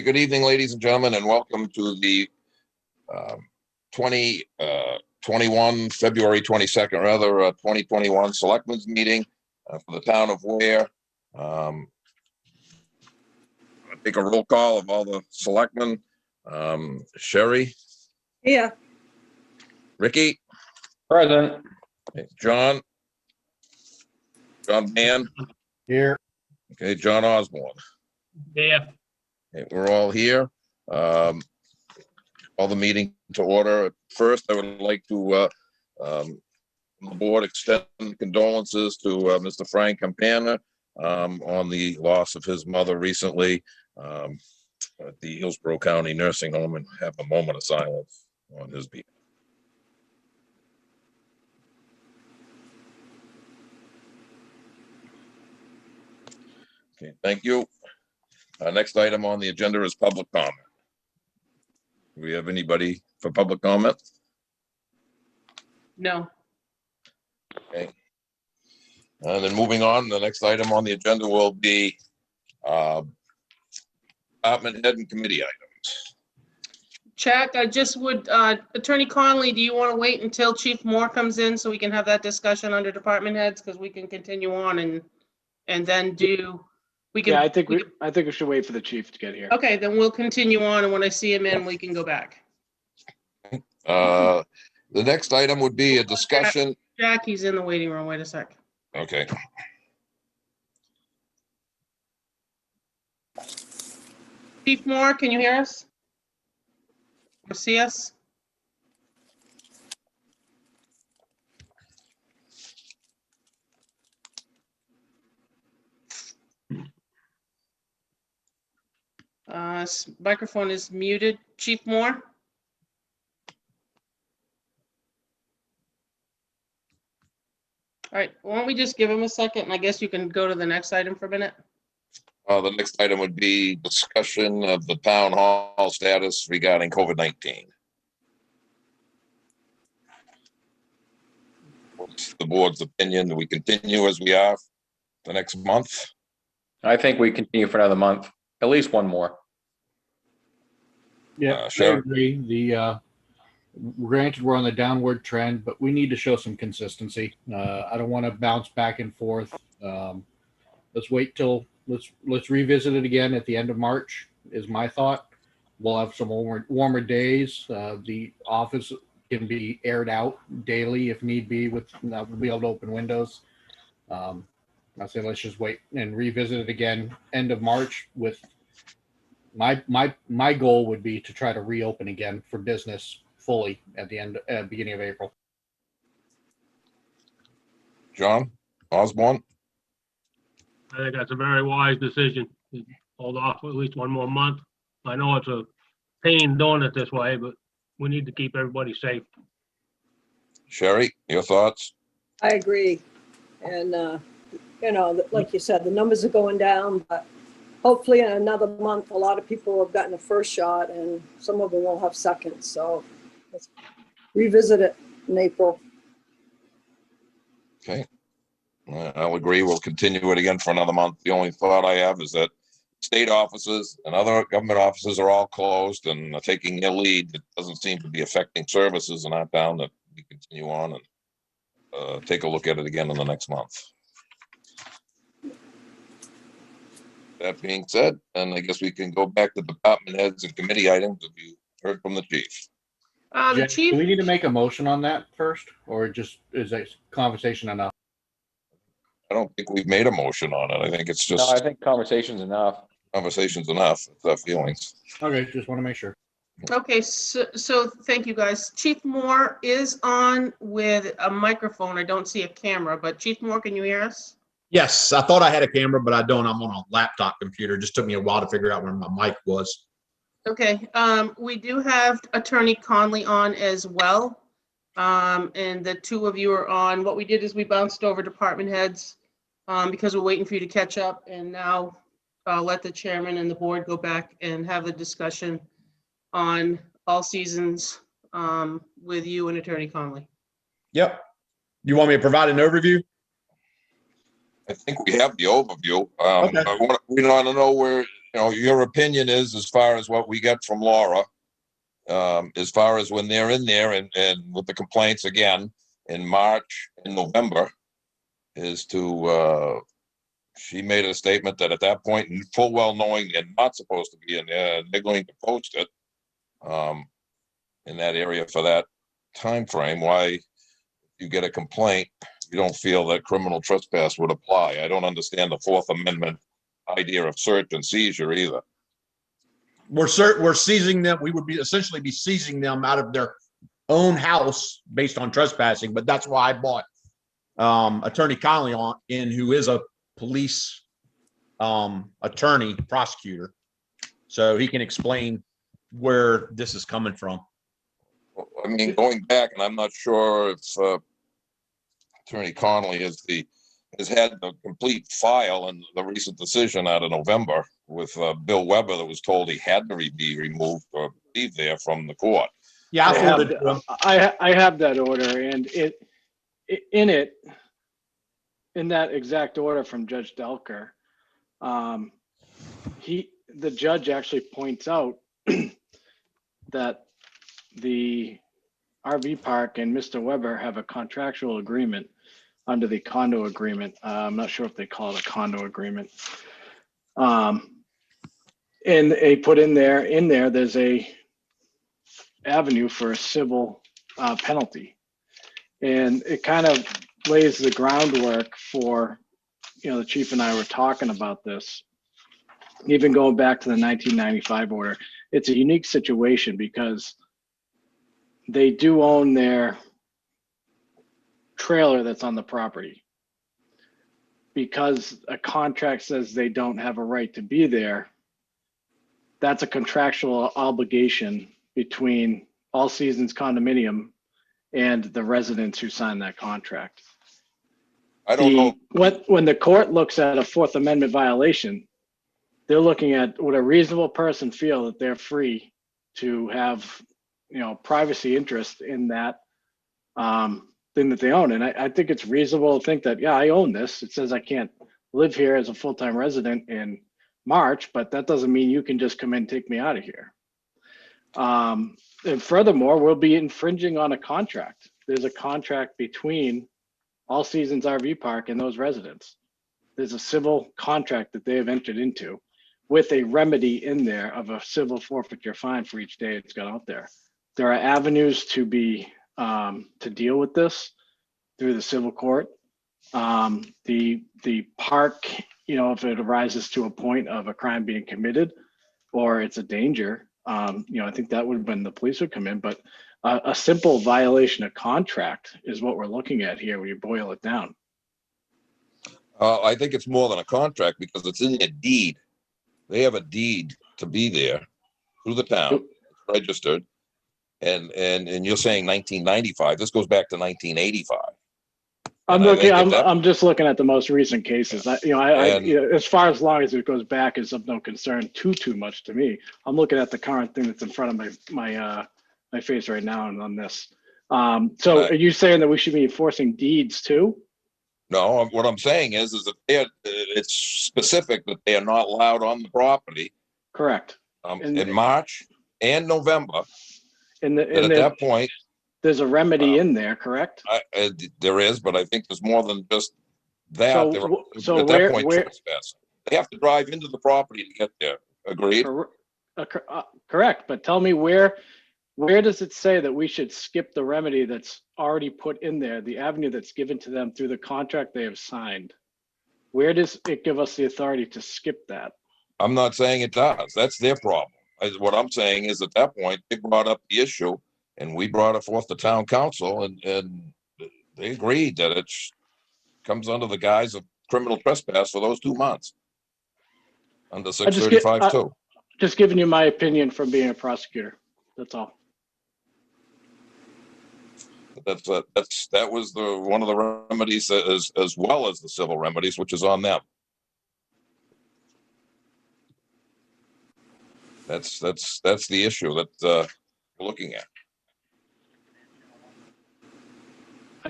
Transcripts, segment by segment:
Good evening, ladies and gentlemen, and welcome to the 2021, February 22nd, rather, 2021 Selectmen's meeting for the town of Ware. I'll take a roll call of all the selectmen. Sherry? Yeah. Ricky? Present. John? John Mann? Here. Okay, John Osborne. Yeah. Okay, we're all here. All the meeting to order. First, I would like to, the board extend condolences to Mr. Frank Campana on the loss of his mother recently at the Hillsborough County Nursing Home, and have a moment of silence on his behalf. Okay, thank you. Next item on the agenda is public comment. Do we have anybody for public comment? No. Okay. And then moving on, the next item on the agenda will be department head and committee items. Chuck, I just would, Attorney Conley, do you want to wait until Chief Moore comes in so we can have that discussion under department heads? Because we can continue on and then do, we can. Yeah, I think we should wait for the chief to get here. Okay, then we'll continue on, and when I see him in, we can go back. The next item would be a discussion. Jack, he's in the waiting room. Wait a sec. Okay. Chief Moore, can you hear us? Or see us? Microphone is muted. Chief Moore? All right, why don't we just give him a second, and I guess you can go to the next item for a minute. The next item would be discussion of the town hall status regarding COVID-19. What's the board's opinion? Do we continue as we are the next month? I think we continue for another month, at least one more. Yeah, I Sure. agree. Granted, we're on the downward trend, but we need to show some consistency. I don't want to bounce back and forth. Let's wait till let's revisit it again at the end of March is my thought. We'll have some warmer days. The office can be aired out daily if need be. We'll be able to open windows. I say let's just wait and revisit it again end of March. With my goal would be to try to reopen again for business fully at the beginning of April. John Osborne? I think that's a very wise decision. Hold off for at least one more month. I know it's a pain doing it this way, but we need to keep everybody safe. Sherry, your thoughts? I agree. And, like you said, the numbers are going down, but hopefully in another month, a lot of people have gotten a first shot and some of them will have seconds. So let's revisit it in April. Okay. I'll agree. We'll continue it again for another month. The only thought I have is that state offices and other government offices are all closed and are taking their lead. It doesn't seem to be affecting services in our town, that we continue on and take a look at it again in the next month. That being said, and I guess we can go back to department heads and committee items. Have you heard from the chief? The Jen, chief, do we need to make a motion on that first, or just is a conversation enough? I don't think we've made a motion on it. I think it's No, just I think conversation's enough. conversation's enough. It's our feelings. Okay, just want to make sure. okay, so thank you guys. Chief Moore is on with a microphone. I don't see a camera, but Chief Moore, can you hear us? Yes, I thought I had a camera, but I don't. I'm on a laptop computer. It just took me a while to figure out where my mic was. Okay, we do have Attorney Conley on as well. And the two of you are on. What we did is we bounced over department heads because we're waiting for you to catch up, and now let the chairman and the board go back and have a discussion on all seasons with you and Attorney Conley. Yep. You want me to provide an overview? I think we have the overview. Okay. We want to know where your opinion is, as far as what we get from Laura, as far as when they're in there and with the complaints again in March and November, is to, she made a statement that at that point, full well knowing they're not supposed to be in there, they're going to post it in that area for that time frame. Why you get a complaint, you don't feel that criminal trespass would apply? I don't understand the Fourth Amendment idea of search and seizure either. We're seizing them. We would be essentially be seizing them out of their own house based on trespassing. But that's why I bought Attorney Conley who is a police attorney prosecutor, so he can explain where this is coming from. I mean, going back, and I'm not sure if Attorney Connolly has had the complete file and the recent decision out of November with Bill Weber that was told he had to be removed or leave there from the court. Yeah, I have that order, and in that exact order from Judge Delker, the judge actually points out that the RV park and Mr. Weber have a contractual agreement under the condo agreement. I'm not sure if they call it a condo agreement. And they put in there, there's a avenue for a civil penalty. And it kind of lays the groundwork for, the chief and I were talking about this, even going back to the 1995 order. It's a unique situation because they do own their trailer that's on the property. Because a contract says they don't have a right to be there, that's a contractual obligation between All Seasons Condominium and the residents who signed that contract. I don't know. When the court looks at a Fourth Amendment violation, they're looking at would a reasonable person feel that they're free to have, privacy interest in that thing that they own. And I think it's reasonable to think that, yeah, I own this. It says I can't live here as a full-time resident in March, but that doesn't mean you can just come in and take me out of here. And furthermore, we'll be infringing on a contract. There's a contract between All Seasons RV Park and those residents. There's a civil contract that they have entered into with a remedy in there of a civil forfeiture fine for each day it's got out there. There are avenues to deal with this through the civil court. The park, if it arises to a point of a crime being committed or it's a danger, I think that would have been the police would come in, but a simple violation of contract is what we're looking at here when you boil it down. I think it's more than a contract because it's in their deed. They have a deed to be there through the town, it's registered. And you're saying 1995. This goes back to 1985. I'm just looking at the most recent cases. As far as long as it goes back is of no concern too much to me. I'm looking at the current thing that's in front of my face right now and on this. So are you saying that we should be enforcing deeds too? No, what I'm saying is that it's specific that they are not allowed on the property. Correct. In March and November. At that point, there's a remedy in there, correct? There is, but I think there's more than just that. So at that point, they have to drive into the property to get there. Agreed? Correct. But tell me where does it say that we should skip the remedy that's already put in there, the avenue that's given to them through the contract they have signed? Where does it give us the authority to skip that? I'm not saying it does. That's their problem. What I'm saying is at that point, they brought up the issue and we brought it forth to town council and they agreed that it comes under the guise of criminal trespass for those 2 months under 635 too. Just giving you my opinion from being a prosecutor. That's all. That was one of the remedies as well as the civil remedies, which is on them. That's the issue that we're looking at.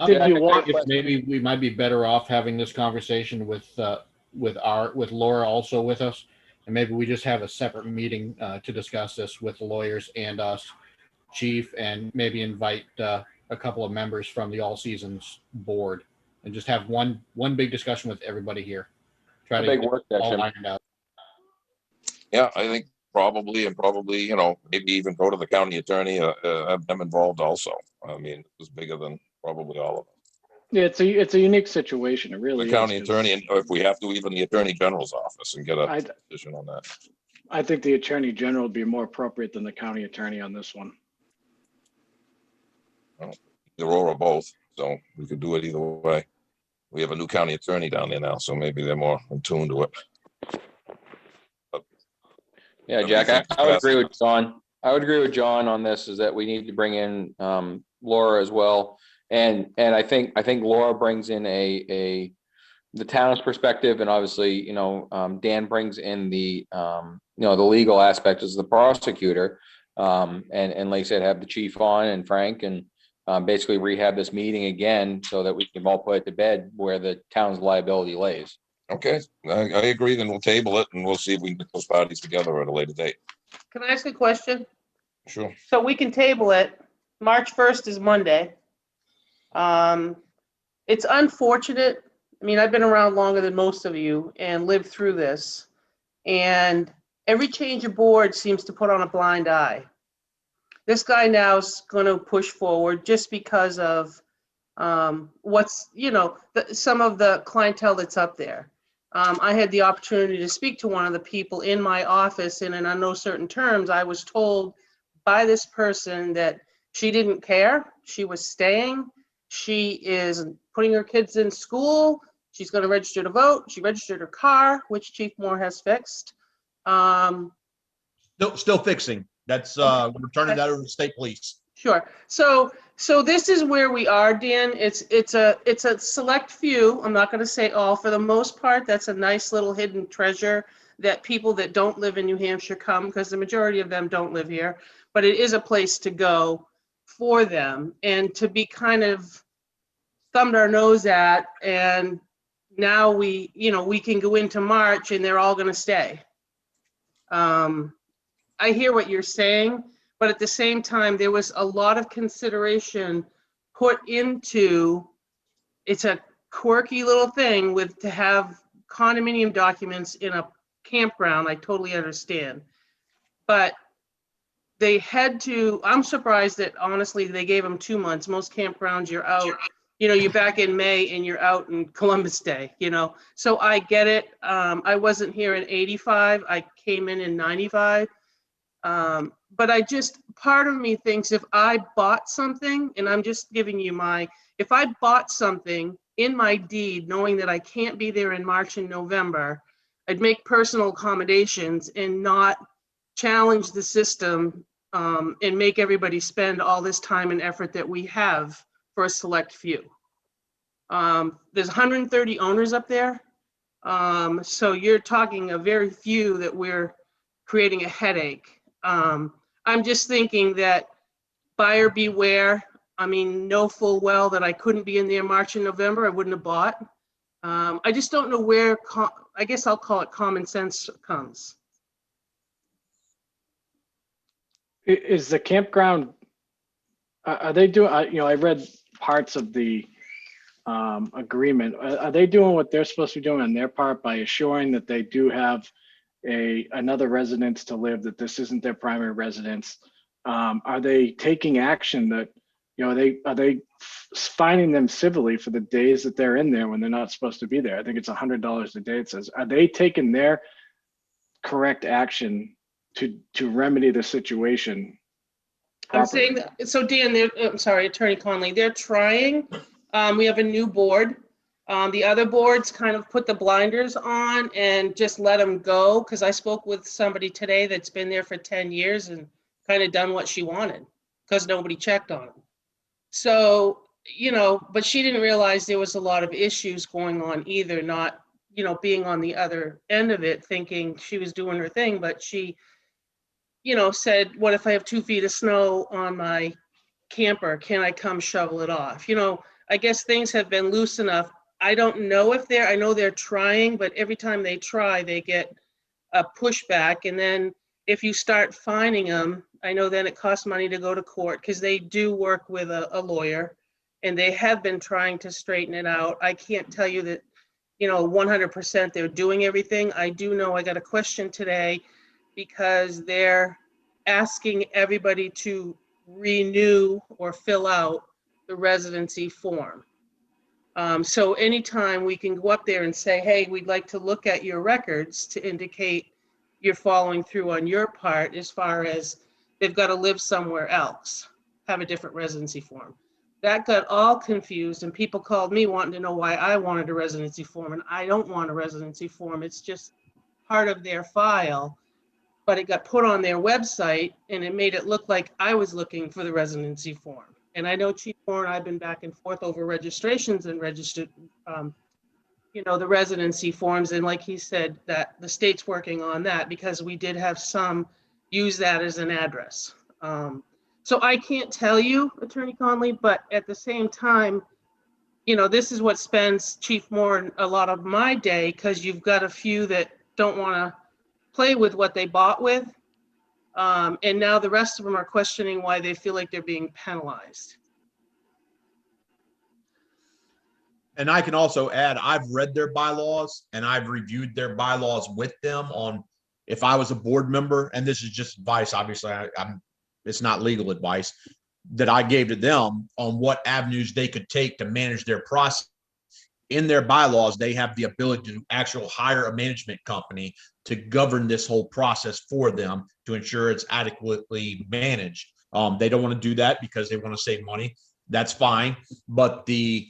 I think maybe we might be better off having this conversation with Laura also with us. And maybe we just have a separate meeting to discuss this with the lawyers and us, chief, and maybe invite a couple of members from the All Seasons board and just have one big discussion with everybody here. Try A to big get work it all session. ironed out. Yeah, I think probably, you know, maybe even go to the county attorney, have them involved also. I mean, it's bigger than probably all of them. Yeah, it's a unique situation. It really The is. county 'Cause attorney, and if we have to, even the attorney general's office and get a I, position on that. I think the attorney general would be more appropriate than the county attorney on this one. Either or both, so we could do it either way. We have a new county attorney down there now, so maybe they're more in tune to it. Yeah, Jack, I would agree with John. I would agree with John on this, is that we need to bring in Laura as well. And I think Laura brings in the town's perspective, and obviously, you know, Dan brings in the you know, the legal aspect as the prosecutor. And like I said, have the chief on and Frank, and basically rehab this meeting again so that we can all put it to bed where the town's liability lays. Okay, I agree, then we'll table it and we'll see if we can get those parties together at a later date. Can I ask a question? Sure. So we can table it. March 1st is Monday. It's unfortunate. I mean, I've been around longer than most of you and lived through this. And every change of board seems to put on a blind eye. This guy now is going to push forward just because of what's, you know, some of the clientele that's up there. I had the opportunity to speak to one of the people in my office, and in no certain terms, I was told by this person that she didn't care. She was staying. She is putting her kids in school. She's going to register to vote. She registered her car, which Chief Moore has fixed. Still fixing. That's, we're turning that over to state police. Sure. So this is where we are, Dan. It's a select few. I'm not going to say all. For the most part, that's a nice little hidden treasure that people that don't live in New Hampshire come, because the majority of them don't live here. But it is a place to go for them, and to be kind of thumbed our nose at. And now we can go into March and they're all going to stay. I hear what you're saying, but at the same time, there was a lot of consideration put into, it's a quirky little thing to have condominium documents in a campground. I totally understand. But they had to, I'm surprised that honestly, they gave them 2 months. Most campgrounds, you're out, you're back in May and you're out in Columbus Day, So I get it. I wasn't here in 85. I came in 95. But part of me thinks if I bought something, and I'm just giving you if I bought something in my deed, knowing that I can't be there in March and November, I'd make personal accommodations and not challenge the system and make everybody spend all this time and effort that we have for a select few. There's 130 owners up there. So you're talking a very few that we're creating a headache. I'm just thinking that buyer beware. I mean, know full well that I couldn't be in there March and November. I wouldn't have bought. I just don't know where, I guess I'll call it common sense comes. Is the campground, are they doing, I read parts of the agreement. Are they doing what they're supposed to be doing on their part by assuring that they do have another residence to live, that this isn't their primary residence? Are they taking action that, are they fining them civilly for the days that they're in there when they're not supposed to be there? I think it's $100 a day, it says. Are they taking their correct action to remedy the situation properly? I'm saying that, so Dan, I'm sorry, Attorney Conley, they're trying. We have a new board. The other boards kind of put the blinders on and just let them go, because I spoke with somebody today that's been there for 10 years and kind of done what she wanted because nobody checked on them. So, but she didn't realize there was a lot of issues going on either, not, being on the other end of it, thinking she was doing her thing, but she, said, what if I have 2 feet of snow on my camper? Can I come shovel it off? I guess things have been loose enough. I don't know if I know they're trying, but every time they try, they get a pushback. And then if you start fining them, I know then it costs money to go to court because they do work with a lawyer and they have been trying to straighten it out. I can't tell you that, 100% they're doing everything. I do know I got a question today because they're asking everybody to renew or fill out the residency form. So anytime we can go up there and say, hey, we'd like to look at your records to indicate you're following through on your part as far as they've got to live somewhere else, have a different residency form. That got all confused and people called me wanting to know why I wanted a residency form, and I don't want a residency form. It's just part of their file, but it got put on their website and it made it look like I was looking for the residency form. And I know Chief Moore and I've been back and forth over registrations and registered, the residency forms. And like he said, that the state's working on that because we did have some use that as an address. So I can't tell you, Attorney Conley, but at the same time, this is what spends Chief Moore a lot of my day, because you've got a few that don't want to play with what they bought with. And now the rest of them are questioning why they feel like they're being penalized. And I can also add, I've read their bylaws and I've reviewed their bylaws with them on, if I was a board member, and this is just advice, obviously it's not legal advice, that I gave to them on what avenues they could take to manage their process. In their bylaws, they have the ability to actually hire a management company to govern this whole process for them to ensure it's adequately managed. They don't want to do that because they want to save money. That's fine. But the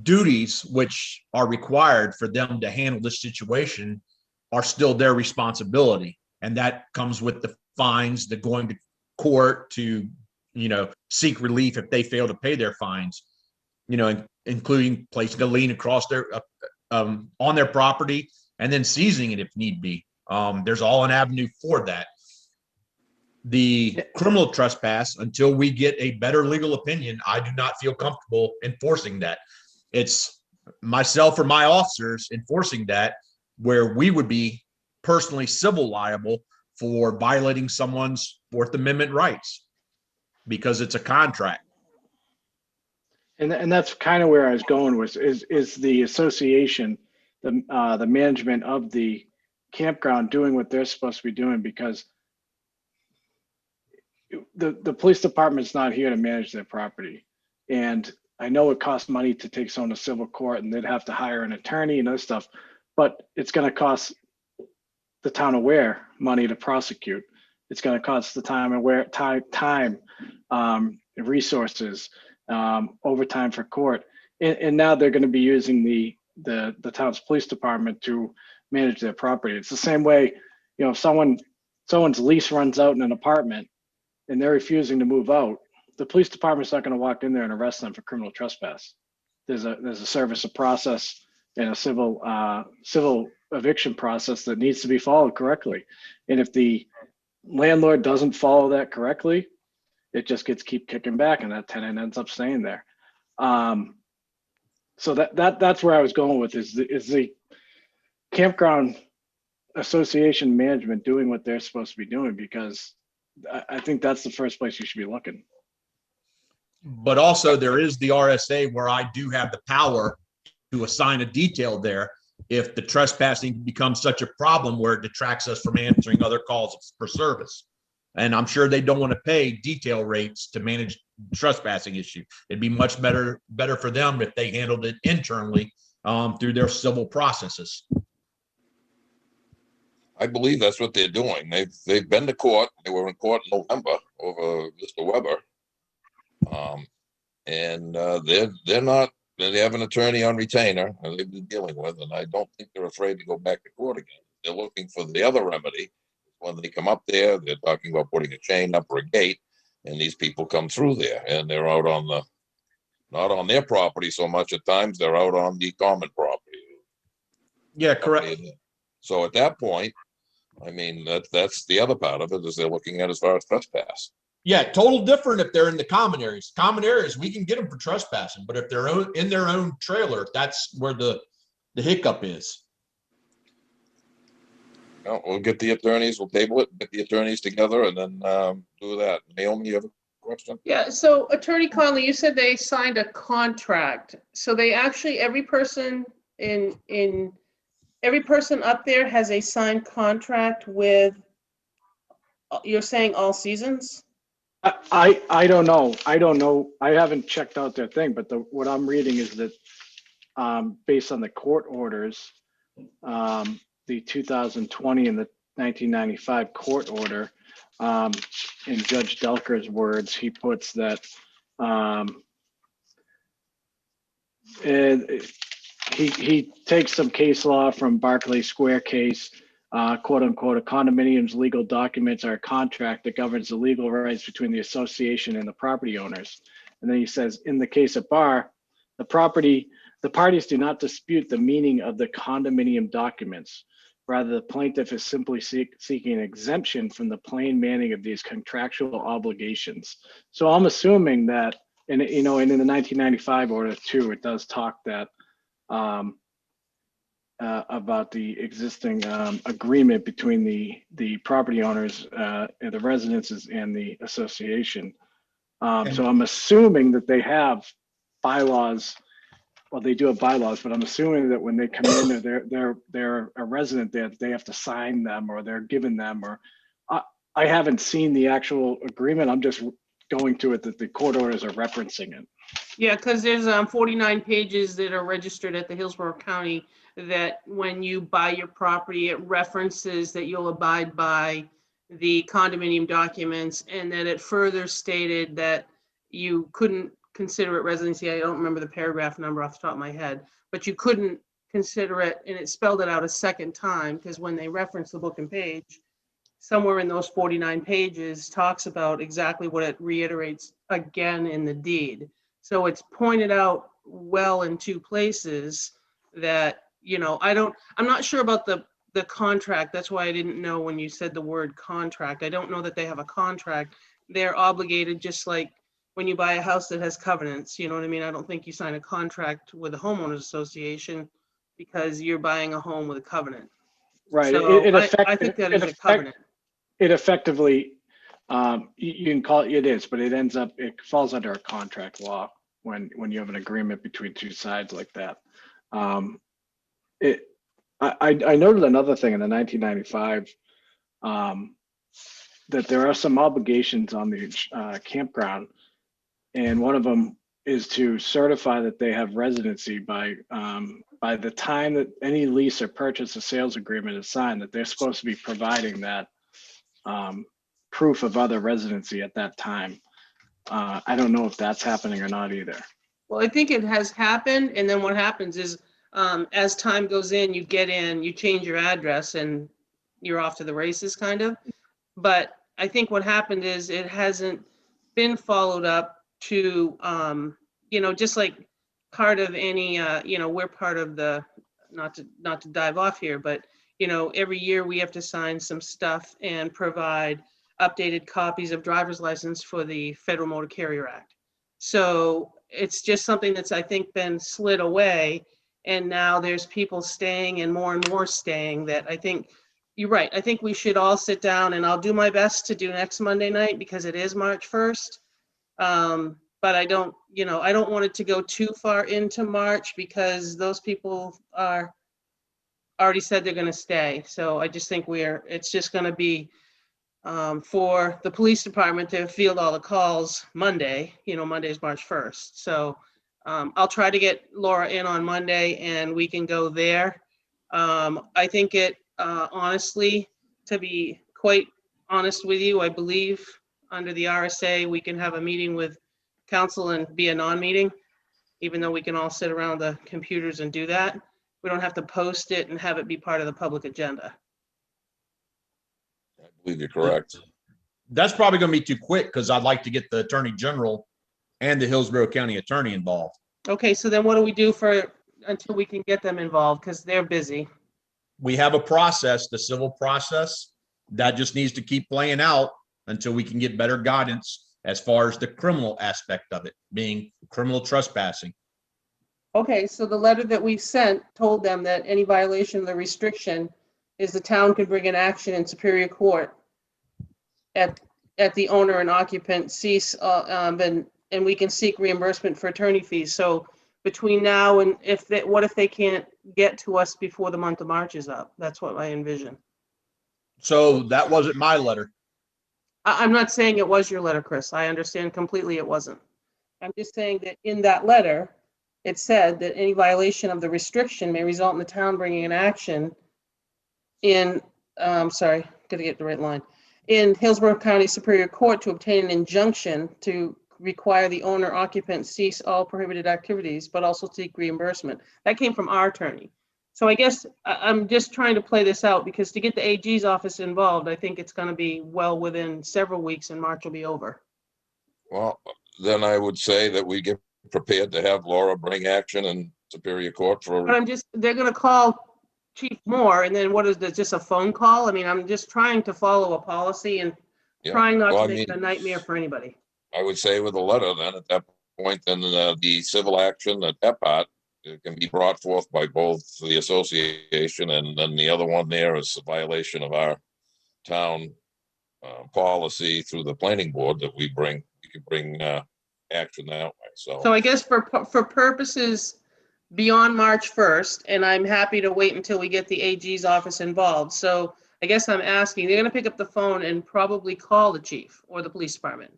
duties which are required for them to handle this situation are still their responsibility. And that comes with the fines, the going to court to, seek relief if they fail to pay their fines, including placing a lien across their, on their property and then seizing it if need be. There's all an avenue for that. The criminal trespass, until we get a better legal opinion, I do not feel comfortable enforcing that. It's myself or my officers enforcing that, where we would be personally civil liable for violating someone's Fourth Amendment rights because it's a contract. And that's kind of where I was going with, is the association, the management of the campground doing what they're supposed to be doing, because the police department's not here to manage their property. And I know it costs money to take someone to civil court and they'd have to hire an attorney and other stuff, but it's going to cost the town of Ware money to prosecute. It's going to cost the time and Ware time, resources, overtime for court. And now they're going to be using the town's police department to manage their property. It's the same way, if someone's lease runs out in an apartment and they're refusing to move out, the police department's not going to walk in there and arrest them for criminal trespass. There's a service of process and a civil eviction process that needs to be followed correctly. And if the landlord doesn't follow that correctly, it just keep kicking back and that tenant ends up staying there. So that's where I was going with is the campground association management doing what they're supposed to be doing, because I think that's the first place you should be looking. But also there is the RSA where I do have the power to assign a detail there if the trespassing becomes such a problem where it detracts us from answering other calls for service. And I'm sure they don't want to pay detail rates to manage the trespassing issue. It'd be much better for them if they handled it internally through their civil processes. I believe that's what they're doing. They've been to court. They were in court in November over Mr. Weber. They have an attorney on retainer and they've been dealing with, and I don't think they're afraid to go back to court again. They're looking for the other remedy. When they come up there, they're talking about putting a chain up or a gate, and these people come through there and they're out on not on their property so much at times, they're out on the common property. Yeah, correct. So at that point, I mean, that's the other part of it, is they're looking at as far as trespass. Yeah, total different if they're in the common areas. Common areas, we can get them for trespassing, but if they're in their own trailer, that's where the hiccup is. No, we'll get the attorneys, we'll table it, get the attorneys together and then do that. Naomi, you have a question? Yeah, so Attorney Conley, you said they signed a contract. So they actually, every person every person up there has a signed contract with, you're saying All Seasons? I don't know. I don't know. I haven't checked out their thing, but what I'm reading is that based on the court orders, the 2020 and the 1995 court order, in Judge Delker's words, he puts that and he takes some case law from Barclay Square case, quote unquote, a condominium's legal documents are a contract that governs the legal rights between the association and the property owners. And then he says, in the case of Barr, the parties do not dispute the meaning of the condominium documents. Rather, the plaintiff is simply seeking an exemption from the plain meaning of these contractual obligations. So I'm assuming that, and in the 1995 order too, it does talk that about the existing agreement between the property owners and the residences and the association. So I'm assuming that they have bylaws. Well, they do have bylaws, but I'm assuming that when they come in, they're a resident there, they have to sign them or they're given them. Or I haven't seen the actual agreement. I'm just going to it that the court orders are referencing it. Yeah, because there's 49 pages that are registered at the Hillsborough County that when you buy your property, it references that you'll abide by the condominium documents, and that it further stated that you couldn't consider it residency. I don't remember the paragraph number off the top of my head, but you couldn't consider it, and it spelled it out a second time, because when they reference the book and page, somewhere in those 49 pages talks about exactly what it reiterates again in the deed. So it's pointed out well in two places that, I'm not sure about the contract. That's why I didn't know when you said the word contract. I don't know that they have a contract. They're obligated, just like when you buy a house that has covenants, you know what I mean? I don't think you sign a contract with a homeowners association because you're buying a home with a covenant. Right. So I think that is a covenant. It effectively, you can call it, it is, but it falls under a contract law when you have an agreement between two sides like that. I noted another thing in the 1995, that there are some obligations on the campground, and one of them is to certify that they have residency by the time that any lease or purchase or sales agreement is signed, that they're supposed to be providing that proof of other residency at that time. I don't know if that's happening or not either. Well, I think it has happened, and then what happens is, as time goes in, you get in, you change your address, and you're off to the races, kind of. But I think what happened is it hasn't been followed up to, just like part of any, we're part of the, not to dive off here, but, every year we have to sign some stuff and provide updated copies of driver's license for the Federal Motor Carrier Act. So it's just something that's, I think, been slid away. And now there's people staying and more staying that I think, you're right. I think we should all sit down, and I'll do my best to do next Monday night because it is March 1st. But I don't want it to go too far into March because those people are already said they're going to stay. So I just think it's just going to be for the police department to field all the calls Monday. Monday's March 1st. So I'll try to get Laura in on Monday and we can go there. I think honestly, to be quite honest with you, I believe under the RSA, we can have a meeting with council and be a non-meeting, even though we can all sit around the computers and do that. We don't have to post it and have it be part of the public agenda. I believe you're correct. That's probably going to be too quick because I'd like to get the Attorney General and the Hillsborough County Attorney involved. Okay, so then what do we do until we can get them involved? Because they're busy. We have a process, the civil process, that just needs to keep playing out until we can get better guidance as far as the criminal aspect of it, being criminal trespassing. Okay, so the letter that we sent told them that any violation of the restriction is the town could bring an action in Superior Court at the owner and occupant cease, and we can seek reimbursement for attorney fees. So between now and what if they can't get to us before the month of March is up? That's what I envision. So that wasn't my letter. I'm not saying it was your letter, Chris. I understand completely it wasn't. I'm just saying that in that letter, it said that any violation of the restriction may result in the town bringing an action in, sorry, gotta get the right line, in Hillsborough County Superior Court to obtain an injunction to require the owner occupant cease all prohibited activities, but also seek reimbursement. That came from our attorney. So I guess I'm just trying to play this out, because to get the AG's office involved, I think it's gonna be well within several weeks and March will be over. Well, then I would say that we get prepared to have Laura bring action in Superior Court But for, they're gonna call Chief Moore, and then what is this, just a phone call? I mean, I'm just trying to follow a policy and yeah. trying not Well, to I make it a mean, nightmare for anybody. I would say with a letter then at that point, then the civil action at that part can be brought forth by both the association, and then the other one there is a violation of our town policy through the planning board that we can bring action that way. So So, I guess for purposes beyond March 1st, and I'm happy to wait until we get the AG's office involved. So I guess I'm asking, they're gonna pick up the phone and probably call the chief or the police department.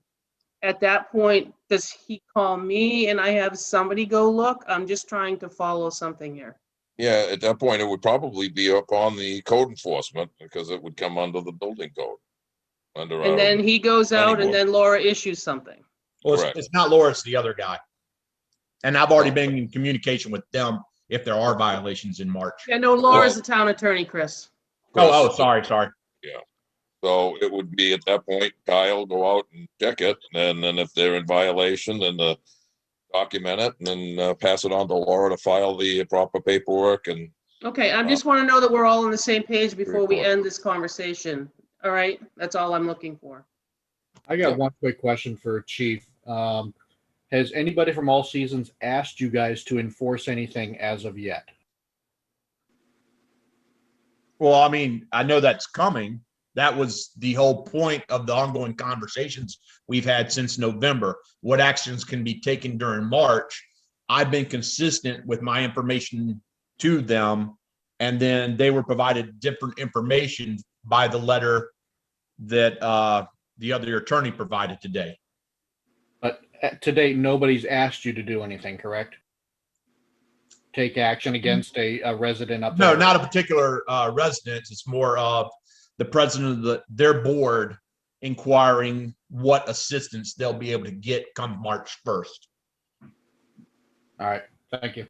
At that point, does he call me and I have somebody go look? I'm just trying to follow something here. yeah, at that point, it would probably be up on the code enforcement, because it would come under the building code. Under And our, then he goes planning out and board. then Laura issues something. Well, Correct. it's not Laura, it's the other guy. And I've already been in communication with them if there are violations in March. Yeah, no, Laura's the town attorney, Chris. Oh, sorry. So it would be at that point, Kyle go out and check it, and then if they're in violation, then document it, and then pass it on to Laura to file the proper paperwork. And Okay, I just want to know that we're all on the same page before we Report. end this conversation. All right, that's all I'm looking for. I got Yep. one quick question for Chief. Has anybody from All Seasons asked you guys to enforce anything as of yet? Well, I mean, I know that's coming. That was the whole point of the ongoing conversations we've had since November. What actions can be taken during March? I've been consistent with my information to them, and then they were provided different information by the letter that the other attorney provided today. But to date, nobody's asked you to do anything, correct? Take action against a resident up there? No, not a particular residence. It's more of the president of their board inquiring what assistance they'll be able to get come March 1st. All right, thank you.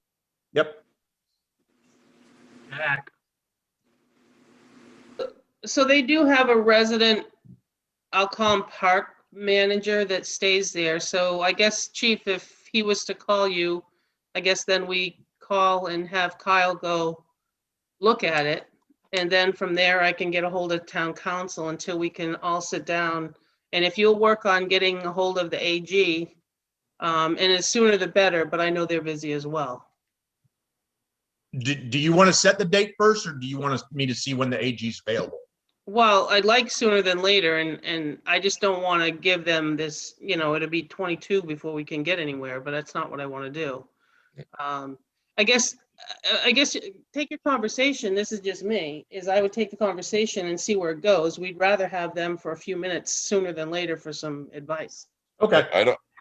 Yep. Jack, So they do have a resident, I'll call him park manager, that stays there. So I guess, Chief, if he was to call you, I guess then we call and have Kyle go look at it. And then from there, I can get a hold of town council until we can all sit down. And if you'll work on getting a hold of the AG, and the sooner the better, but I know they're busy as well. Do you want to set the date first, or do you want me to see when the AG is available? Well, I'd like sooner than later, and I just don't want to give them this, it'll be 22 before we can get anywhere, but that's not what I want to do. I guess take your conversation, this is just me, is I would take the conversation and see where it goes. We'd rather have them for a few minutes sooner than later for some advice. Okay.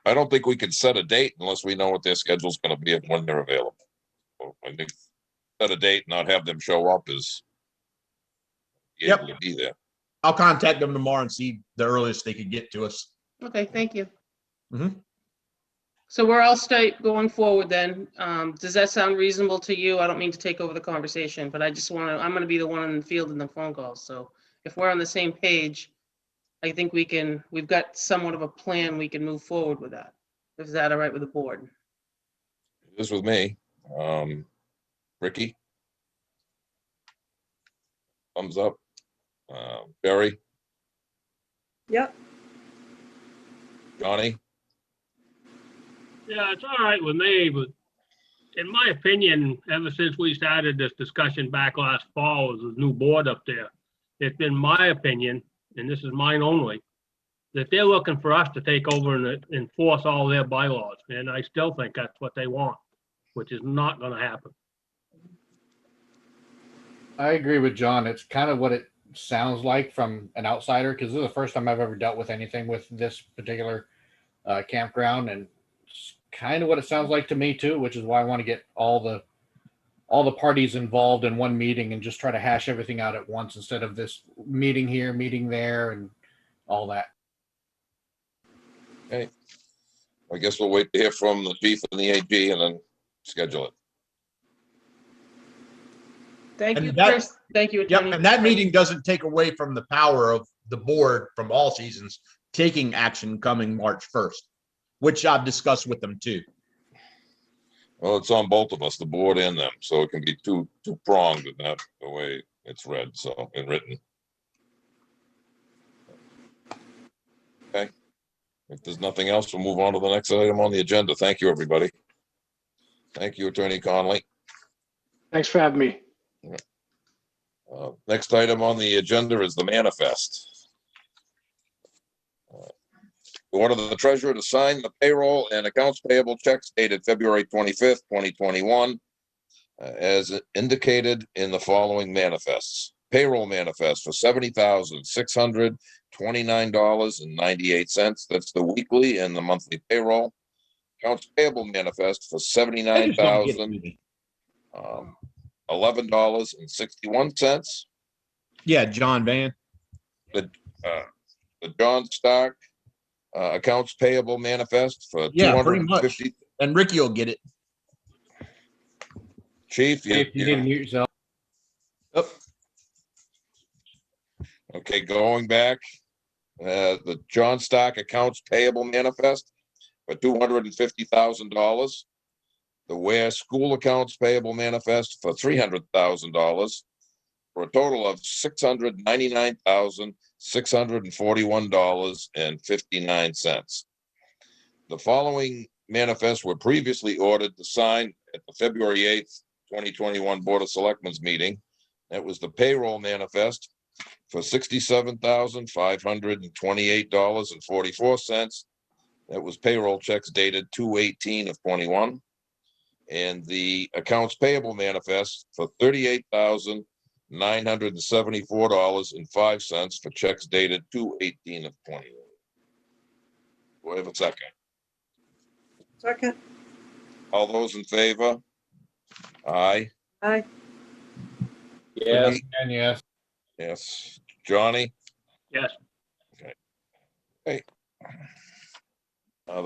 I don't think we can set a date unless we know what their schedule's gonna be and when they're available. So I think set a date, not have them show up is be able to be there. I'll contact them tomorrow and see the earliest they could get to us. Okay, thank you. Mhm. So we're all straight going forward then. Does that sound reasonable to you? I don't mean to take over the conversation, but I just I'm gonna be the one in the field in the phone calls. So if we're on the same page, I think we've got somewhat of a plan, we can move forward with that. Is that all right with the board? It is with me. Ricky? Thumbs up. Barry, Yep. Johnny, yeah, it's all right with me, but in my opinion, ever since we started this discussion back last fall with the new board up there, it's been my opinion, and this is mine only, that they're looking for us to take over and enforce all their bylaws. And I still think that's what they want, which is not gonna happen. I agree with John. It's kind of what it sounds like from an outsider, because this is the first time I've ever dealt with anything with this particular campground, and it's kind of what it sounds like to me too, which is why I want to get all the parties involved in one meeting and just try to hash everything out at once instead of this meeting here, meeting there, and all that. Okay. I guess we'll wait to hear from the chief and the AG and then schedule it. Thank And you, that- Chris. Thank you, Yep, Attorney. and that meeting doesn't take away from the power of the board from all seasons taking action coming March 1st, which I've discussed with them too. Well, it's on both of us, the board and them, so it can be two pronged in that the way it's read, so, and written. Okay. If there's nothing else, we'll move on to the next item on the agenda. Thank you, everybody. Thank you, Attorney Conley. Thanks for having me. Next item on the agenda is the manifest. Order the treasurer to sign the payroll and accounts payable checks dated February 25th, 2021, as indicated in the following manifests. Payroll manifest for $70,629.98. That's the weekly and the monthly payroll. Accounts payable manifest for $79,011.61. Yeah, John Van. The John Stark accounts payable manifest for Yeah, pretty much. 250. And Ricky will get it. Chief, If you need to mute yourself. Yep. Okay, going back, the John Stark accounts payable manifest for $250,000. The Ware School accounts payable manifest for $300,000, for a total of $699,641.59. The following manifests were previously ordered to sign at the February 8th, 2021 Board of Selectmen's meeting. That was the payroll manifest for $67,528.44. That was payroll checks dated 2/18 of 21. And the accounts payable manifest for $38,974.05 for checks dated 2/18 of 21. Do I have a second? Second. All those in favor? Aye. Aye. Yes. And yes. Yes. Johnny? Yes, The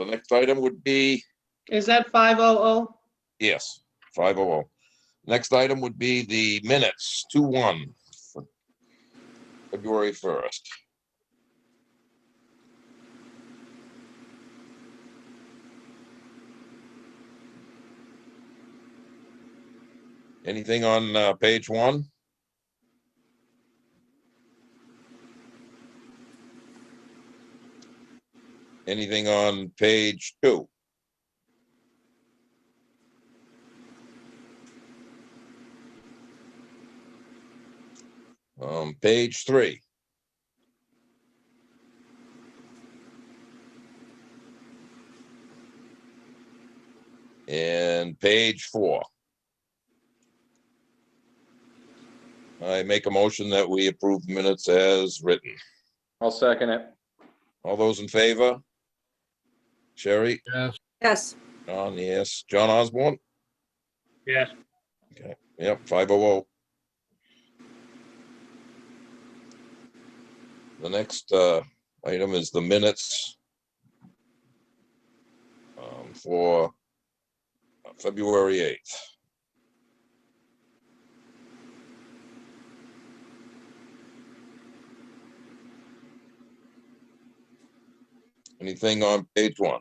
next item would be, Is that 500? yes, 500. Next item would be the minutes, 2/1, for February 1st. Anything on page 1? Anything on page 2? Page 3. And page 4. I make a motion that we approve the minutes as written. I'll second it. All those in favor? Sherry? Yes. Yes. John, yes. John Osborne? yes, Okay, yep, 500. The next item is the minutes for February 8th. Anything on page 1?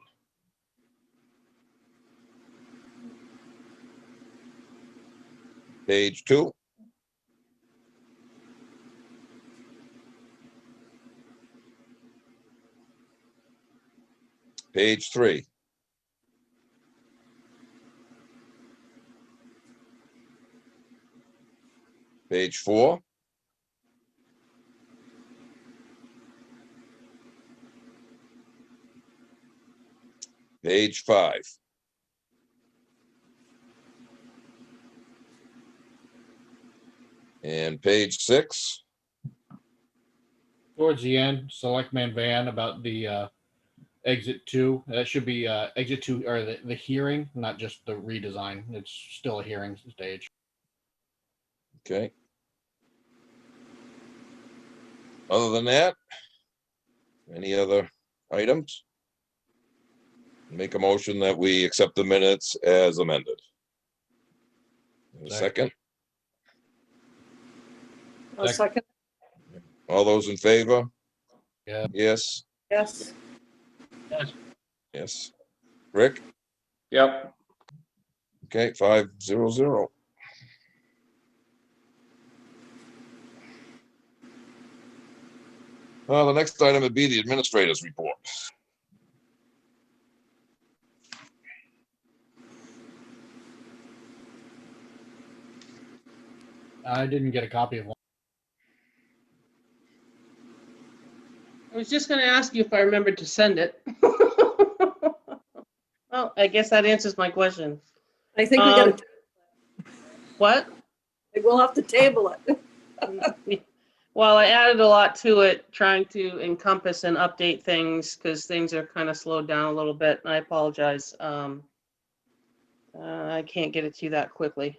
Page 2? Page 3? Page 4. Page 5. And page 6. Towards the end, Selectman Van about the exit 2. That should be exit 2 or the hearing, not just the redesign. It's still a hearing stage. Okay. Other than that, any other items? Make a motion that we accept the minutes as amended. A second, A second, all those in favor? Yeah. Yes, yes. Yes, yes. Rick? Yep. Okay, 5-0-0. The next item would be the administrator's report. I didn't get a copy of one. I was just gonna ask you if I remembered to send it. Well, I guess that answers my question. I think we got to, What? we'll have to table it. Well, I added a lot to it, trying to encompass and update things because things are kind of slowed down a little bit. And I apologize. I can't get it to you that quickly.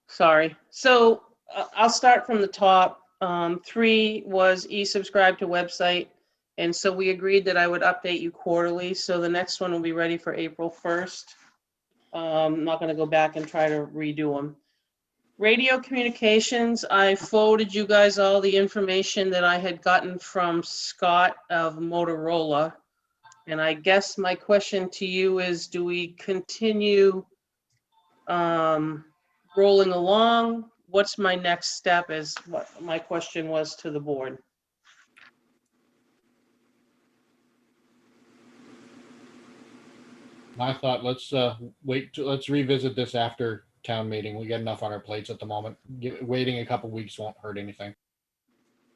Sorry. So I'll start from the top. 3 was e-subscribe to website. And so we agreed that I would update you quarterly. So the next one will be ready for April 1st. I'm not going to go back and try to redo them. Radio communications, I forwarded you guys all the information that I had gotten from Scott of Motorola. And I guess my question to you is, do we continue rolling along? What's my next step is what my question was to the board. I thought let's let's revisit this after town meeting. We got enough on our plates at the moment. Waiting a couple weeks won't hurt anything.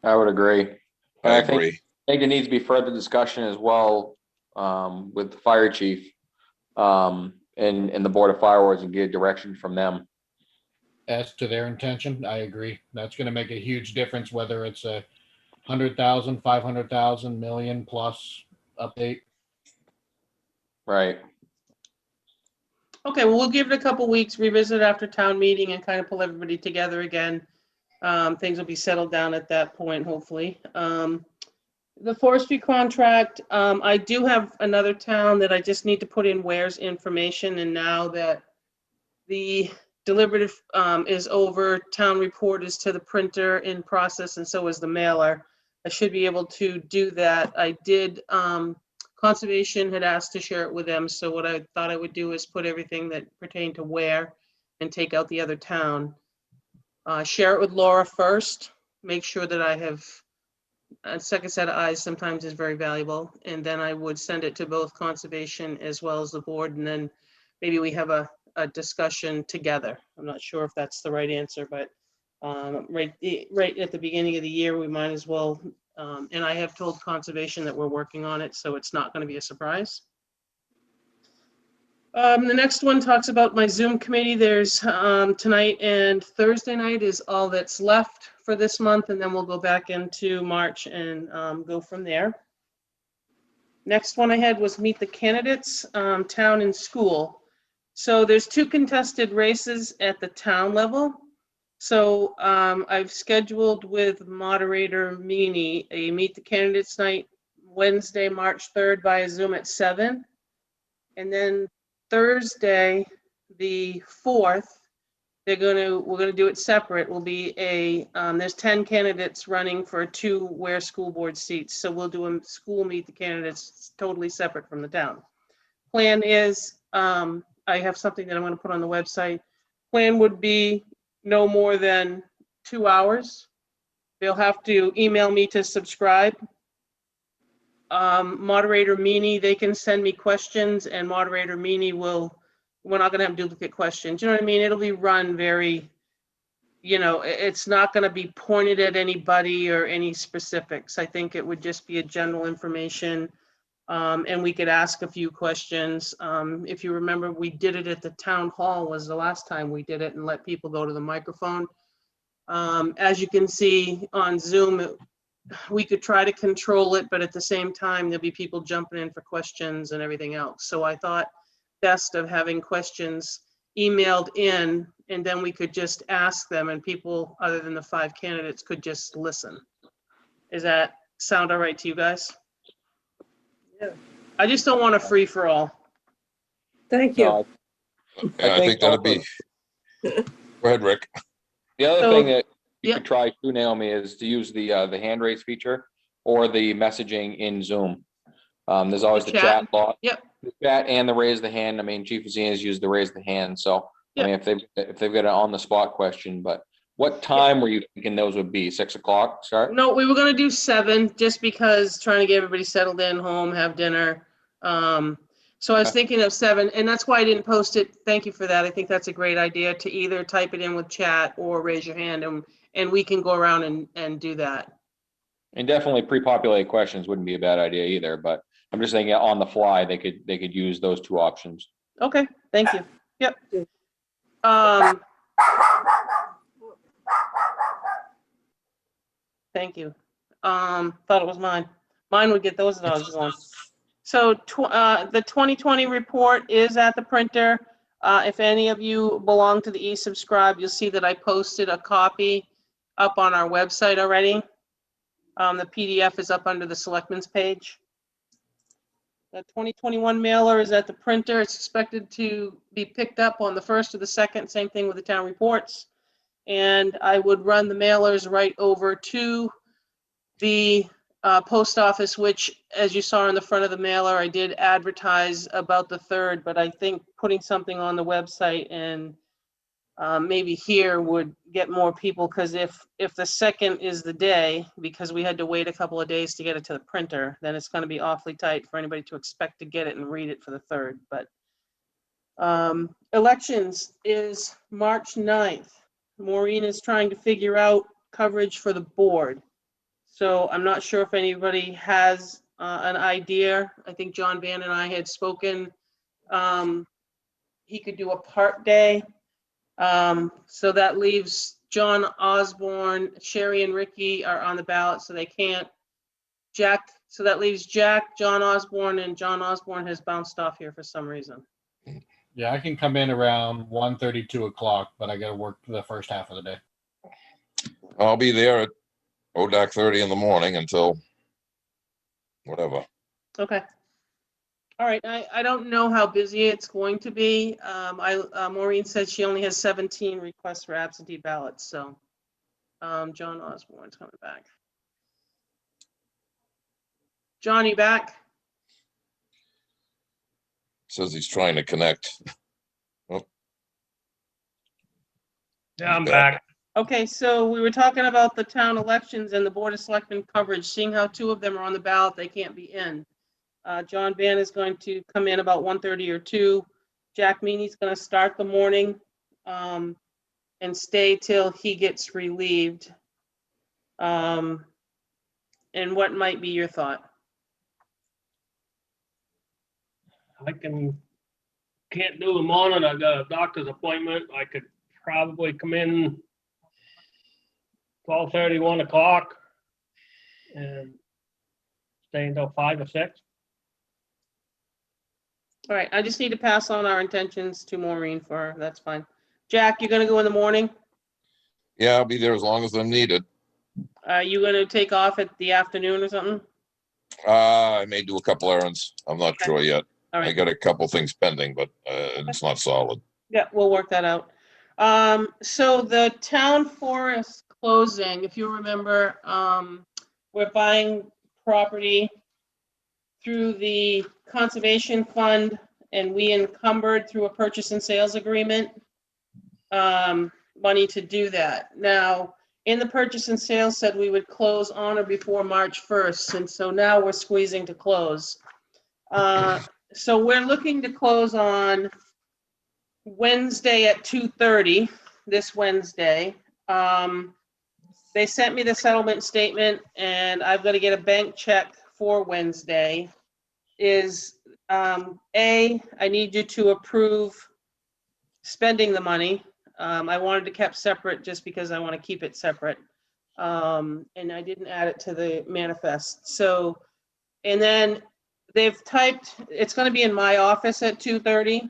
I would agree. And I I think agree. there needs to be further discussion as well with the fire chief and the board of fire wards and get direction from them. As to their intention, I agree. That's going to make a huge difference whether it's a 100,000, 500,000, million plus update. Right. Okay, well, we'll give it a couple weeks, revisit after town meeting and kind of pull everybody together again. Things will be settled down at that point, hopefully. The forestry contract, I do have another town that I just need to put in Ware's information, and now that the deliberative is over, town report is to the printer in process, and so is the mailer. I should be able to do that. I did, Conservation had asked to share it with them, so what I thought I would do is put everything that pertained to Ware and take out the other town. Share it with Laura first, make sure that I have a second set of eyes sometimes is very valuable, and then I would send it to both Conservation as well as the board, and then maybe we have a discussion together. I'm not sure if that's the right answer, but right at the beginning of the year, we might as well, and I have told Conservation that we're working on it, so it's not going to be a surprise. The next one talks about my Zoom committee. There's tonight and Thursday night is all that's left for this month, and then we'll go back into March and go from there. Next one I had was meet the candidates, town and school. So there's 2 contested races at the town level. So I've scheduled with moderator Meany a meet the candidates night Wednesday, March 3rd via Zoom at 7. And then Thursday, the 4th, we're gonna do it separate. Will be there's 10 candidates running for 2 Ware school board seats. So we'll do a school meet the candidates totally separate from the town. Plan is, I have something that I'm gonna put on the website. Plan would be no more than 2 hours. They'll have to email me to subscribe. Moderator Meany, they can send me questions, and moderator Meany we're not gonna have duplicate questions. You know what I mean? It'll be run very you know, it's not going to be pointed at anybody or any specifics. I think it would just be a general information. And we could ask a few questions. If you remember, we did it at the town hall was the last time we did it and let people go to the microphone. As you can see on Zoom, we could try to control it, but at the same time, there'll be people jumping in for questions and everything else. So I thought best of having questions emailed in, and then we could just ask them, and people other than the 5 candidates could just listen. Does that sound all right to you guys? Yeah. I just don't want a free for all. Thank you. No, Yeah, I think that'd be, go ahead, Rick. The other So- thing that you yeah. could try too, Naomi, is to use the hand raise feature or the messaging in Zoom. There's always The the chat. chat bot. Yep. The chat and the raise the hand. I mean, Chief Zina's used the raise the hand. So, Yep. I mean, if they've got an on the spot question, but what time were you thinking those would be? 6 o'clock start? No, we were gonna do 7, just because trying to get everybody settled in, home, have dinner. So I was Okay. thinking of 7, and that's why I didn't post it. Thank you for that. I think that's a great idea to either type it in with chat or raise your hand, and we can go around and do that. And definitely pre-populated questions wouldn't be a bad idea either, but I'm just thinking on the fly, they could use those 2 options. Okay, thank you. Yep. Thank you. Thought it was mine. Mine would get those dogs going. So the 2020 report is at the printer. If any of you belong to the e-subscribe, you'll see that I posted a copy up on our website already. The PDF is up under the Selectmen's page. The 2021 mailer is at the printer. It's expected to be picked up on the 1st or the 2nd. Same thing with the town reports. And I would run the mailers right over to the post office, which, as you saw in the front of the mailer, I did advertise about the 3rd, but I think putting something on the website and maybe here would get more people, because if the 2nd is the day, because we had to wait a couple of days to get it to the printer, then it's going to be awfully tight for anybody to expect to get it and read it for the 3rd. But elections is March 9th. Maureen is trying to figure out coverage for the board. So I'm not sure if anybody has an idea. I think John Van and I had spoken. He could do a part day. So that leaves John Osborne, Sherry and Ricky are on the ballot, so they can't. Jack, so that leaves Jack, John Osborne, and John Osborne has bounced off here for some reason. Yeah, I can come in around 1:30, 2 o'clock, but I got to work the first half of the day. I'll be there at ODAC 30 in the morning until whatever. Okay. All right, I don't know how busy it's going to be. Maureen said she only has 17 requests for absentee ballots, so John Osborne's coming back. John, you back? Says he's trying to connect. Yeah, I'm back. Okay, so we were talking about the town elections and the Board of Selectmen coverage. Seeing how 2 of them are on the ballot, they can't be in. John Van is going to come in about 1:30 or 2. Jack Meany's going to start the morning and stay till he gets relieved. And what might be your thought? I can't do the morning. I got a doctor's appointment. I could probably come in 12:30, 1 o'clock and stay until 5 or 6. All right, I just need to pass on our intentions to Maureen for her. That's fine. Jack, you're going to go in the morning? Yeah, I'll be there as long as I'm needed. Are you going to take off at the afternoon or something? I may do a couple errands. I'm not Okay. sure yet. All I right. got a couple things pending, but it's not solid. Yeah, we'll work that out. So the town forest closing, if you remember, we're buying property through the conservation fund, and we encumbered through a purchase and sales agreement money to do that. Now, in the purchase and sales said we would close on or before March 1st, and so now we're squeezing to close. So we're looking to close on Wednesday at 2:30, this Wednesday. They sent me the settlement statement and I've got to get a bank check for Wednesday. I need you to approve spending the money. I wanted to kept separate just because I want to keep it separate. And I didn't add it to the manifest. So, and then they've typed, it's going to be in my office at 2:30.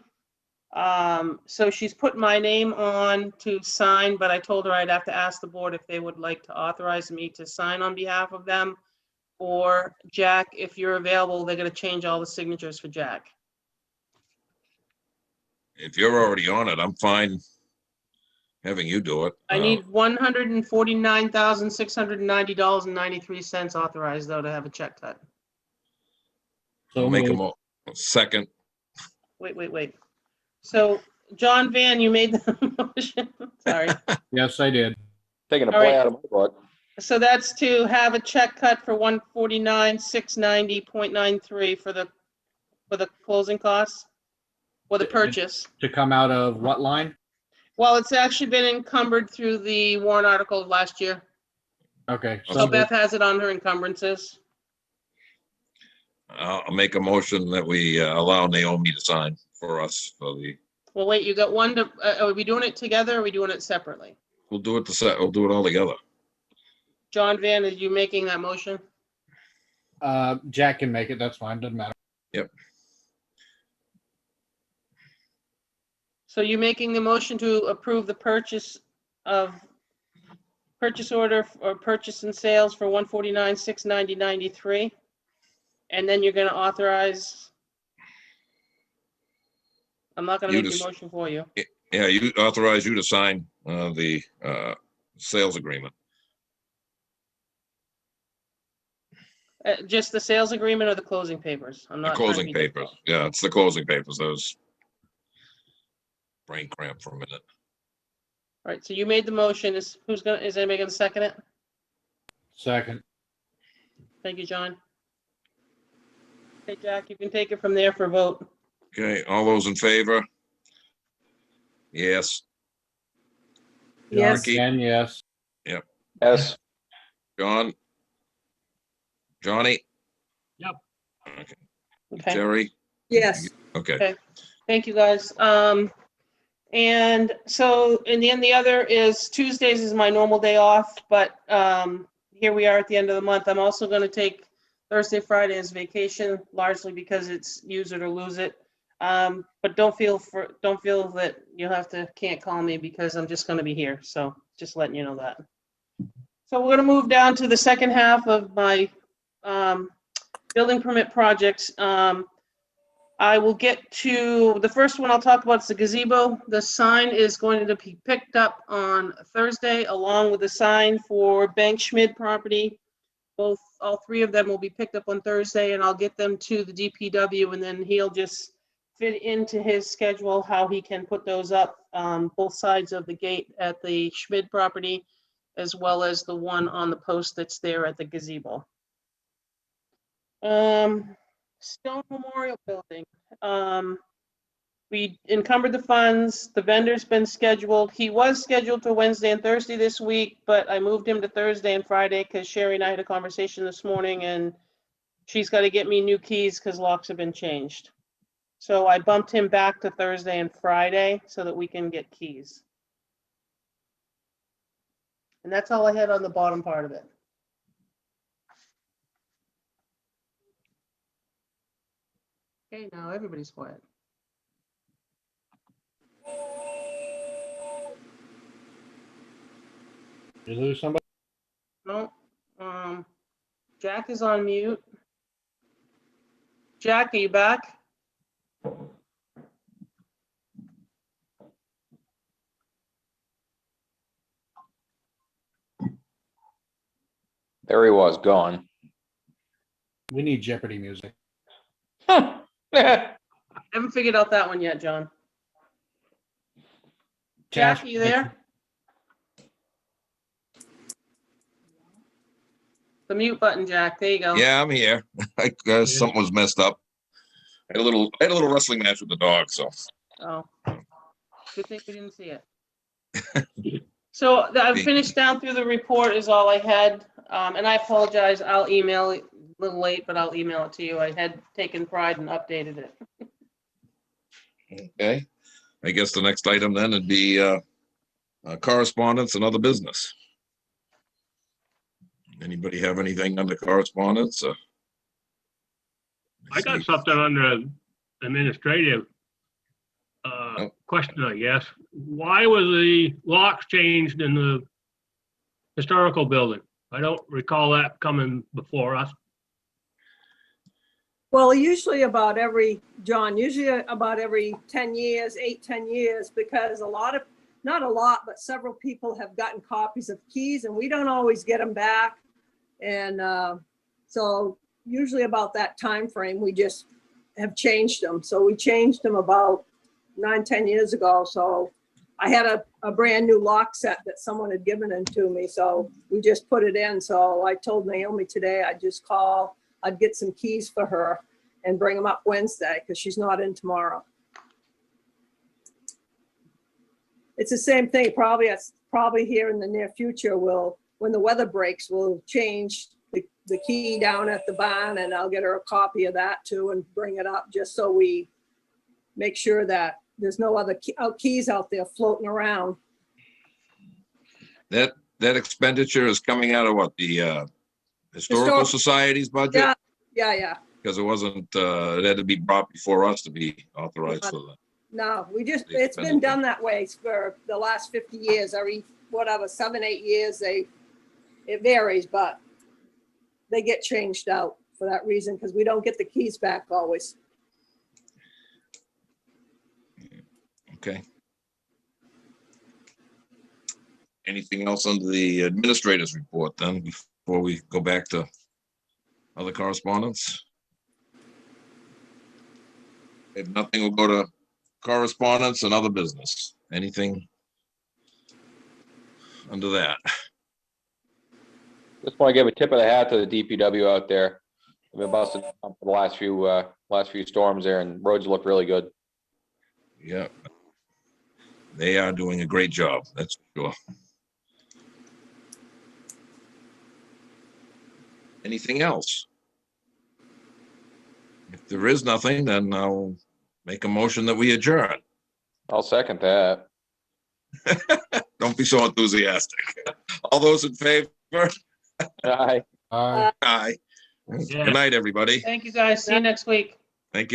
So she's put my name on to sign, but I told her I'd have to ask the board if they would like to authorize me to sign on behalf of them. Or Jack, if you're available, they're going to change all the signatures for Jack. If you're already on it, I'm fine having you do it. I need $149,690.93 authorized though to have a check cut. So Make moved. a second. Wait. So John Van, you made the motion. Sorry. Yes, I did. Taking a All play right. out of my book. So that's to have a check cut for 149,690.93 for the closing costs or the purchase. To come out of what line? Well, it's actually been encumbered through the warrant article of last year. Okay. So Beth has it on her encumbrances. I'll make a motion that we allow Naomi to sign for us for the, Well, wait, you got one to, are we doing it together or are we doing it separately? we'll do it we'll do it all together. John Van, are you making that motion? Jack can make it. That's fine. Doesn't matter. Yep. So you're making the motion to approve the purchase order or purchase and sales for 149,690.93. And then you're going to authorize. I'm not going to You make the just- motion for you. Yeah, you authorize you to sign the sales agreement. Just the sales agreement or the closing papers? I'm The not. trying to closing be papers. difficult. Yeah, it's the closing papers. Those brain cramp for a minute. All right, so you made the motion. Is anybody going to second it? Second. Thank you, John. Okay, Jack, you can take it from there for a vote. Okay, all those in favor? Yes. Yes. And yes. Yes. John? Johnny? Yep. Okay. Okay. Jerry? Yes. Okay. Thank you, guys. And so, and then the other is Tuesdays is my normal day off, but here we are at the end of the month. I'm also going to take Thursday, Friday as vacation, largely because it's use it or lose it. But don't feel that can't call me because I'm just going to be here. So just letting you know that. So we're going to move down to the second half of my building permit projects. I will get to, the first one I'll talk about is the gazebo. The sign is going to be picked up on Thursday along with the sign for Bank Schmid property. All three of them will be picked up on Thursday and I'll get them to the DPW and then he'll just fit into his schedule how he can put those up, both sides of the gate at the Schmid property, as well as the one on the post that's there at the gazebo. Stone Memorial Building. We encumbered the funds. The vendor's been scheduled. He was scheduled for Wednesday and Thursday this week, but I moved him to Thursday and Friday because Sherry and I had a conversation this morning and she's got to get me new keys because locks have been changed. So I bumped him back to Thursday and Friday so that we can get keys. And that's all I had on the bottom part of it. Okay, now everybody's quiet. Did you lose somebody? No, Jack is on mute. Jack, are you back? There he was, gone. We need Jeopardy music. Huh. Haven't figured out that one yet, John. Jack, are you there? The mute button, Jack. There you go. Yeah, I'm here. I guess something was messed up. I had a little wrestling match with the dog, so. Oh, good thing we didn't see it. So I've finished down through the report is all I had. And I apologize, I'll email it a little late, but I'll email it to you. I had taken pride and updated it. Okay, I guess the next item then would be correspondence and other business. Anybody have anything under correspondence? I got something under administrative question, I guess. Why was the locks changed in the historical building? I don't recall that coming before us. Well, usually about every 10 years, 10 years, because not a lot, but several people have gotten copies of keys and we don't always get them back. And so usually about that time frame, we just have changed them. So we changed them about 9-10 years ago. So I had a brand new lock set that someone had given it to me. So we just put it in. So I told Naomi today, I'd just call, I'd get some keys for her and bring them up Wednesday because she's not in tomorrow. It's the same thing. Probably here in the near future, when the weather breaks, we'll change the key down at the barn and I'll get her a copy of that too and bring it up just so we make sure that there's no other keys out there floating around. That expenditure is coming out of what, the Historical Society's budget? Yeah. Because it wasn't, it had to be brought before us to be authorized for that. No, it's been done that way for the last 50 years, every, 7-8 years, it varies, but they get changed out for that reason, because we don't get the keys back always. Okay. Anything else under the administrator's report then, before we go back to other correspondence? If nothing, we'll go to correspondence and other business. Anything under that? Just want to give a tip of the hat to the DPW out there. They've been busting up for the last few storms there, and roads look really good. Yeah. They are doing a great job, that's for sure. Anything else? If there is nothing, then I'll make a motion that we adjourn. I'll second that. Don't be so enthusiastic. All those in favor? Aye. Aye. Yeah. Good night, everybody. Thank you, guys. See you next week. Thank you.